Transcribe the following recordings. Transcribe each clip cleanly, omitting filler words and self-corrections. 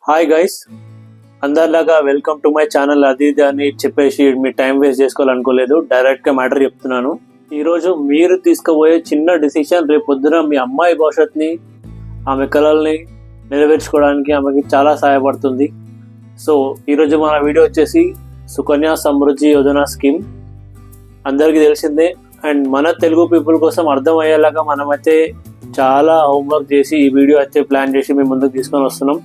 Hi guys, అందరిలాగా welcome to my channel. అది అని చెప్పేసి మీ టైం వేస్ట్ చేసుకోవాలనుకోలేదు, డైరెక్ట్గా మ్యాటర్ చెప్తున్నాను. ఈరోజు మీరు తీసుకోబోయే చిన్న డిసిషన్ రేపు పొద్దున మీ అమ్మాయి భవిష్యత్తుని, ఆమె కలల్ని నెరవేర్చుకోవడానికి ఆమెకి చాలా సహాయపడుతుంది. సో ఈరోజు మన వీడియో వచ్చేసి సుకన్య సమృద్ధి యోజన స్కీమ్. అందరికీ తెలిసిందే, అండ్ మన తెలుగు పీపుల్ కోసం అర్థమయ్యేలాగా మనమైతే చాలా హోంవర్క్ చేసి ఈ వీడియో అయితే ప్లాన్ చేసి మేము ముందుకు తీసుకొని వస్తున్నాం.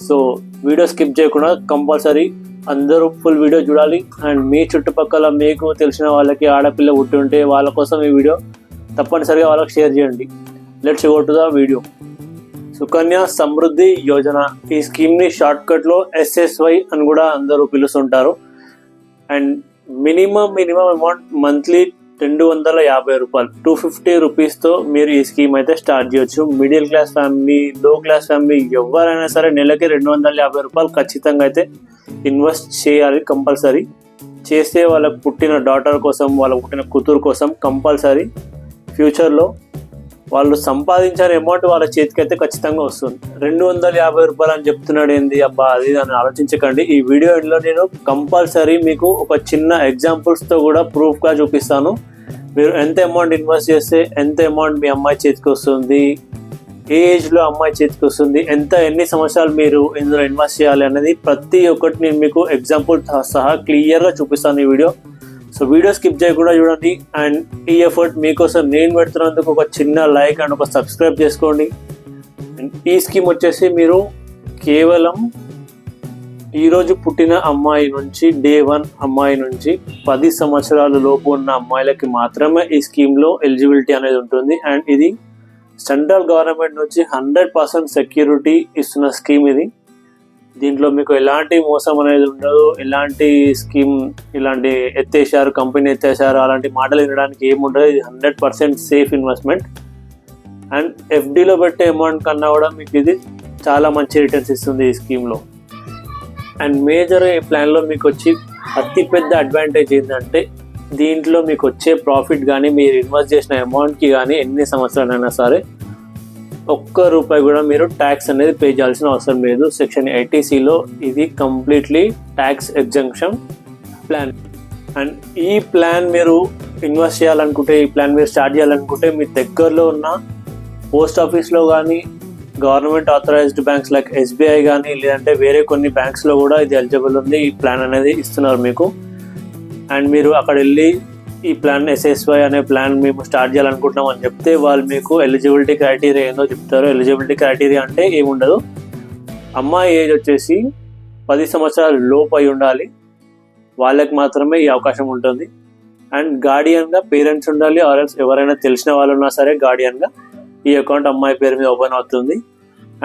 సో వీడియో స్కిప్ చేయకుండా కంపల్సరీ అందరూ ఫుల్ వీడియో చూడాలి. అండ్ మీ చుట్టుపక్కల మీకు తెలిసిన వాళ్ళకి ఆడపిల్ల పుట్టి ఉంటే వాళ్ళ కోసం ఈ వీడియో తప్పనిసరిగా వాళ్ళకి షేర్ చేయండి. Let's go to the video. Sukanya Samriddhi Yojana, ఈ స్కీమ్ని షార్ట్కట్లో SSY అని కూడా అందరూ పిలుస్తుంటారు. అండ్ మినిమం అమౌంట్ మంత్లీ 250 రూపాయలు, 250 రూపీస్తో మీరు ఈ స్కీమ్ అయితే స్టార్ట్ చేయొచ్చు. మిడిల్ క్లాస్ ఫ్యామిలీ, లో క్లాస్ ఫ్యామిలీ ఎవరైనా సరే నెలకి 250 రూపాయలు ఖచ్చితంగా అయితే ఇన్వెస్ట్ చేయాలి. కంపల్సరీ చేస్తే వాళ్ళకు పుట్టిన డాటర్ కోసం, వాళ్ళకు పుట్టిన కూతురు కోసం కంపల్సరీ ఫ్యూచర్లో వాళ్ళు సంపాదించిన అమౌంట్ వాళ్ళ చేతికి అయితే ఖచ్చితంగా వస్తుంది. 250 రూపాయలు అని చెప్తున్నాడు ఏంది అబ్బా అది అని ఆలోచించకండి. ఈ వీడియోలో నేను కంపల్సరీ మీకు ఒక చిన్న ఎగ్జాంపుల్స్తో కూడా ప్రూఫ్గా చూపిస్తాను. మీరు ఎంత అమౌంట్ ఇన్వెస్ట్ చేస్తే ఎంత అమౌంట్ మీ అమ్మాయి చేతికి వస్తుంది, ఏ ఏజ్లో అమ్మాయి చేతికి వస్తుంది, ఎన్ని సంవత్సరాలు మీరు ఇందులో ఇన్వెస్ట్ చేయాలి అనేది ప్రతి ఒక్కటి నేను మీకు ఎగ్జాంపుల్ సహా క్లియర్గా చూపిస్తాను ఈ వీడియో. సో వీడియో స్కిప్ చేయకుండా చూడండి. అండ్ ఈ ఎఫర్ట్ మీకోసం నేను పెడుతున్నందుకు ఒక చిన్న లైక్ అండ్ ఒక సబ్స్క్రైబ్ చేసుకోండి. అండ్ ఈ స్కీమ్ వచ్చేసి మీరు కేవలం ఈరోజు పుట్టిన అమ్మాయి నుంచి, డే 1 అమ్మాయి నుంచి 10 సంవత్సరాల లోపు ఉన్న అమ్మాయిలకి మాత్రమే ఈ స్కీమ్లో ఎలిజిబిలిటీ అనేది ఉంటుంది. అండ్ ఇది సెంట్రల్ గవర్నమెంట్ నుంచి 100% సెక్యూరిటీ ఇస్తున్న స్కీమ్ ఇది. దీంట్లో మీకు ఎలాంటి మోసం అనేది ఉండదు. ఎలాంటి స్కీమ్ ఇలాంటి ఎత్తేసారు, కంపెనీ ఎత్తేసారు అలాంటి మాటలు వినడానికి ఏముండదు. ఇది 100% సేఫ్ ఇన్వెస్ట్మెంట్. అండ్ FDలో పెట్టే అమౌంట్ కన్నా కూడా మీకు ఇది చాలా మంచి రిటర్న్స్ ఇస్తుంది ఈ స్కీమ్లో. అండ్ మేజర్ ఈ ప్లాన్లో మీకు వచ్చి అతిపెద్ద అడ్వాంటేజ్ ఏంటంటే దీంట్లో మీకు వచ్చే ప్రాఫిట్ కానీ, మీరు ఇన్వెస్ట్ చేసిన అమౌంట్కి కానీ ఎన్ని సంవత్సరాలైనా సరే ₹1 కూడా మీరు ట్యాక్స్ అనేది పే చేయాల్సిన అవసరం లేదు. సెక్షన్ 80Cలో ఇది completely tax exemption plan. And ఈ ప్లాన్ మీరు ఇన్వెస్ట్ చేయాలనుకుంటే, ఈ ప్లాన్ మీరు స్టార్ట్ చేయాలనుకుంటే మీ దగ్గరలో ఉన్న పోస్ట్ ఆఫీస్లో కానీ, government authorised banks like SBI కానీ, లేదంటే వేరే కొన్ని బ్యాంక్స్లో కూడా ఇది ఎలిజిబుల్ ఉంది. ఈ ప్లాన్ అనేది ఇస్తున్నారు మీకు. అండ్ మీరు అక్కడ వెళ్ళి ఈ ప్లాన్ SSY అనే ప్లాన్ మేము స్టార్ట్ చేయాలనుకుంటున్నాం అని చెప్తే వాళ్ళు మీకు ఎలిజిబిలిటీ క్రైటీరియా ఏందో చెప్తారు. ఎలిజిబిలిటీ క్రైటీరియా అంటే ఏముండదు, అమ్మాయి ఏజ్ వచ్చేసి 10 సంవత్సరాల లోపు అయి ఉండాలి, వాళ్ళకి మాత్రమే ఈ అవకాశం ఉంటుంది. అండ్ గార్డియన్గా పేరెంట్స్ ఉండాలి, ఆర్ఎల్స్ ఎవరైనా తెలిసిన వాళ్ళు ఉన్నా సరే గార్డియన్గా ఈ అకౌంట్ అమ్మాయి పేరు మీద ఓపెన్ అవుతుంది.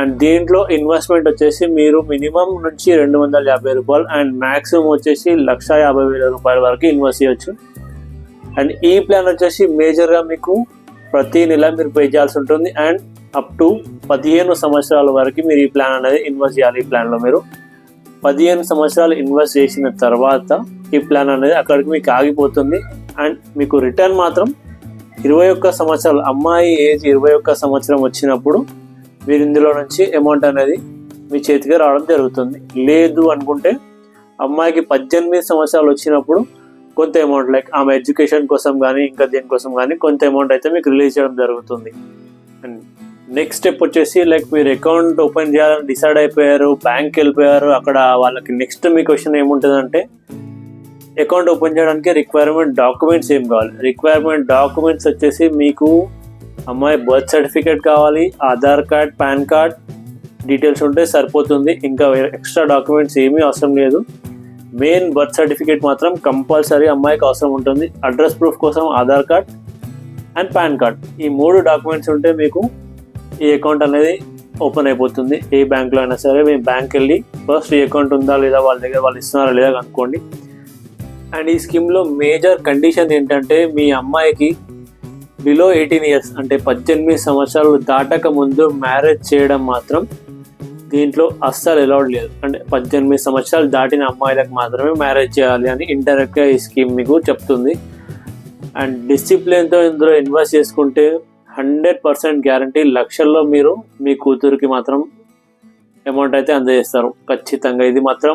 అండ్ దీంట్లో ఇన్వెస్ట్మెంట్ వచ్చేసి మీరు మినిమం నుంచి 250 రూపాయలు అండ్ మ్యాక్సిమం వచ్చేసి 150,000 రూపాయల వరకు ఇన్వెస్ట్ చేయొచ్చు. అండ్ ఈ ప్లాన్ వచ్చేసి మేజర్గా మీకు ప్రతి నెల మీరు పే చేయాల్సి ఉంటుంది. అండ్ అప్ టు 15 సంవత్సరాల వరకు మీరు ఈ ప్లాన్ అనేది ఇన్వెస్ట్ చేయాలి. ఈ ప్లాన్లో మీరు 15 సంవత్సరాలు ఇన్వెస్ట్ చేసిన తర్వాత ఈ ప్లాన్ అనేది అక్కడికి మీకు ఆగిపోతుంది. అండ్ మీకు రిటర్న్ మాత్రం 21 సంవత్సరాలు, అమ్మాయి ఏజ్ 21 సంవత్సరం వచ్చినప్పుడు మీరు ఇందులో నుంచి అమౌంట్ అనేది మీ చేతికి రావడం జరుగుతుంది. లేదు అనుకుంటే అమ్మాయికి 18 సంవత్సరాలు వచ్చినప్పుడు కొంత అమౌంట్ లైక్ ఆమె ఎడ్యుకేషన్ కోసం కానీ ఇంకా దేనికోసం కానీ కొంత అమౌంట్ అయితే మీకు రిలీజ్ చేయడం జరుగుతుంది. అండ్ నెక్స్ట్ స్టెప్ వచ్చేసి లైక్ మీరు అకౌంట్ ఓపెన్ చేయాలని డిసైడ్ అయిపోయారు, బ్యాంక్కి వెళ్ళిపోయారు. అక్కడ వాళ్ళకి నెక్స్ట్ మీ క్వశ్చన్ ఏముంటుందంటే అకౌంట్ ఓపెన్ చేయడానికి రిక్వైర్మెంట్ డాక్యుమెంట్స్ ఏం కావాలి. రిక్వైర్మెంట్ డాక్యుమెంట్స్ వచ్చేసి మీకు అమ్మాయి బర్త్ సర్టిఫికేట్ కావాలి, Aadhaar card, pan card details ఉంటే సరిపోతుంది. ఇంకా ఎక్స్ట్రా డాక్యుమెంట్స్ ఏమీ అవసరం లేదు. మెయిన్ బర్త్ సర్టిఫికేట్ మాత్రం కంపల్సరీ అమ్మాయికి అవసరం ఉంటుంది. అడ్రస్ ప్రూఫ్ కోసం Aadhaar card and pan card, ఈ 3 డాక్యుమెంట్స్ ఉంటే మీకు ఈ అకౌంట్ అనేది ఓపెన్ అయిపోతుంది. ఏ బ్యాంక్లో అయినా సరే మీ బ్యాంక్కి వెళ్ళి ఫస్ట్ ఈ అకౌంట్ ఉందా లేదా, వాళ్ళ దగ్గర వాళ్ళు ఇస్తున్నారా లేదా కనుక్కోండి. అండ్ ఈ స్కీమ్లో మేజర్ కండిషన్ ఏంటంటే మీ అమ్మాయికి బిలో 18 ఇయర్స్ అంటే 18 సంవత్సరాలు దాటక ముందు మ్యారేజ్ చేయడం మాత్రం దీంట్లో అస్సలు అలౌడ్ లేదు. అంటే 18 సంవత్సరాలు దాటిన అమ్మాయిలకు మాత్రమే మ్యారేజ్ చేయాలి అని ఇండైరెక్ట్గా ఈ స్కీమ్ మీకు చెప్తుంది. అండ్ డిసిప్లిన్తో ఇందులో ఇన్వెస్ట్ చేసుకుంటే 100% గ్యారంటీ లక్షల్లో మీరు మీ కూతురికి మాత్రం అమౌంట్ అయితే అందజేస్తారు ఖచ్చితంగా. ఇది మాత్రం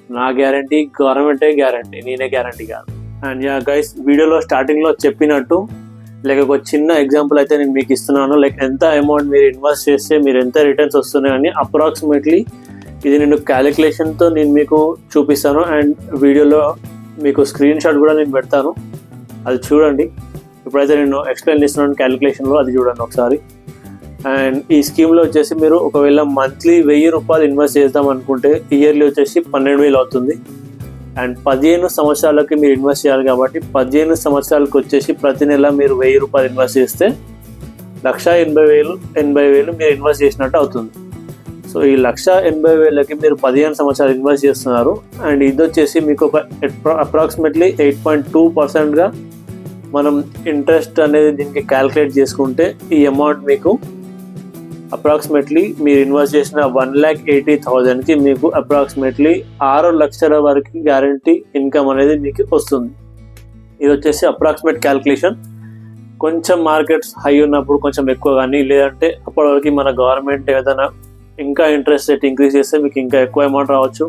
నా గ్యారంటీ, గవర్నమెంటే గ్యారంటీ, నేనే గ్యారంటీ కాదు. అండ్ యా గైస్, వీడియోలో స్టార్టింగ్లో చెప్పినట్టు లైక్ ఒక చిన్న ఎగ్జాంపుల్ అయితే నేను మీకు ఇస్తున్నాను. లైక్ ఎంత అమౌంట్ మీరు ఇన్వెస్ట్ చేస్తే మీరు ఎంత రిటర్న్స్ వస్తున్నాయని అప్రాక్సిమేట్లీ ఇది నేను క్యాలిక్యులేషన్తో నేను మీకు చూపిస్తాను. అండ్ వీడియోలో మీకు స్క్రీన్ షాట్ కూడా నేను పెడతాను, అది చూడండి. ఇప్పుడైతే నేను ఎక్స్ప్లెయిన్ చేస్తున్నాను క్యాలిక్యులేషన్లో, అది చూడండి ఒకసారి. అండ్ ఈ స్కీమ్లో వచ్చేసి మీరు ఒకవేళ మంత్లీ 1000 రూపాయలు ఇన్వెస్ట్ చేద్దాం అనుకుంటే ఇయర్లీ వచ్చేసి 12,000 అవుతుంది. అండ్ 15 సంవత్సరాలకి మీరు ఇన్వెస్ట్ చేయాలి కాబట్టి 15 సంవత్సరాలకు వచ్చేసి ప్రతి నెల మీరు 1000 రూపాయలు ఇన్వెస్ట్ చేస్తే 1,80,000 మీరు ఇన్వెస్ట్ చేసినట్టు అవుతుంది. సో ఈ 1,80,000కి మీరు 15 సంవత్సరాలు ఇన్వెస్ట్ చేస్తున్నారు. అండ్ ఇది వచ్చేసి మీకు ఒక అప్రాక్సిమేట్లీ 8.2%గా మనం ఇంట్రెస్ట్ అనేది దీనికి క్యాల్కులేట్ చేసుకుంటే ఈ అమౌంట్ మీకు అప్రాక్సిమేట్లీ మీరు ఇన్వెస్ట్ చేసిన 1,80,000కి మీకు అప్రాక్సిమేట్లీ 6 లక్షల వరకు గ్యారంటీ ఇన్కమ్ అనేది మీకు వస్తుంది. ఇది వచ్చేసి అప్రాక్సిమేట్ క్యాల్కులేషన్. కొంచెం మార్కెట్స్ హై ఉన్నప్పుడు కొంచెం ఎక్కువ కానీ, లేదంటే అప్పటివరకు మన గవర్నమెంట్ ఏదైనా ఇంకా ఇంట్రెస్ట్ రేట్ ఇంక్రీజ్ చేస్తే మీకు ఇంకా ఎక్కువ అమౌంట్ రావచ్చు.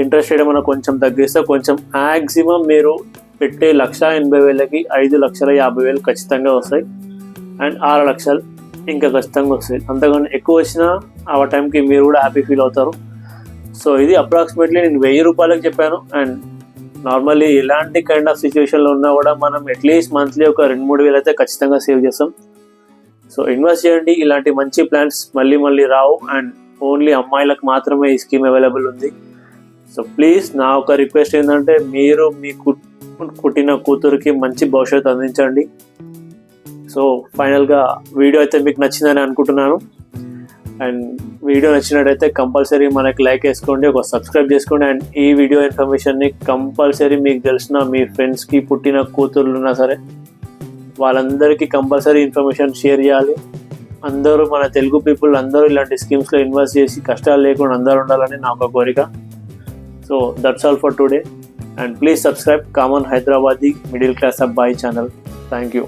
ఇంట్రెస్ట్ రేట్ ఏమైనా కొంచెం తగ్గిస్తే కొంచెం మ్యాక్సిమం మీరు పెట్టే 1,80,000కి 5,50,000 ఖచ్చితంగా వస్తాయి. అండ్ 6 లక్షలు ఇంకా ఖచ్చితంగా వస్తాయి. అంతకన్నా ఎక్కువ వచ్చినా ఆ టైంకి మీరు కూడా హ్యాపీ ఫీల్ అవుతారు. సో ఇది అప్రాక్సిమేట్లీ నేను 1000 రూపాయలకు చెప్పాను. అండ్ నార్మల్లీ ఎలాంటి కైండ్ ఆఫ్ సిచ్యువేషన్లో ఉన్నా కూడా మనం అట్లీస్ట్ మంత్లీ ఒక 2-3 వేలు అయితే ఖచ్చితంగా సేవ్ చేస్తాం. సో ఇన్వెస్ట్ చేయండి, ఇలాంటి మంచి ప్లాన్స్ మళ్ళీ రావు. అండ్ ఓన్లీ అమ్మాయిలకు మాత్రమే ఈ స్కీమ్ అవైలబుల్ ఉంది. సో ప్లీజ్ నా ఒక రిక్వెస్ట్ ఏంటంటే మీరు మీ పుట్టిన కూతురికి మంచి భవిష్యత్తు అందించండి. సో ఫైనల్గా వీడియో అయితే మీకు నచ్చిందని అనుకుంటున్నాను. అండ్ వీడియో నచ్చినట్టయితే కంపల్సరీ మనకి లైక్ వేసుకోండి, ఒక సబ్స్క్రైబ్ చేసుకోండి. అండ్ ఈ వీడియో ఇన్ఫర్మేషన్ని కంపల్సరీ మీకు తెలిసిన మీ ఫ్రెండ్స్కి పుట్టిన కూతుర్లు ఉన్నా సరే వాళ్ళందరికీ కంపల్సరీ ఇన్ఫర్మేషన్ షేర్ చేయాలి. అందరూ మన తెలుగు పీపుల్ అందరూ ఇలాంటి స్కీమ్స్లో ఇన్వెస్ట్ చేసి కష్టాలు లేకుండా అందరూ ఉండాలని నా ఒక కోరిక. So that's all for today. And please subscribe Common Hyderabadi Middle Class Abbai channel. Thank you.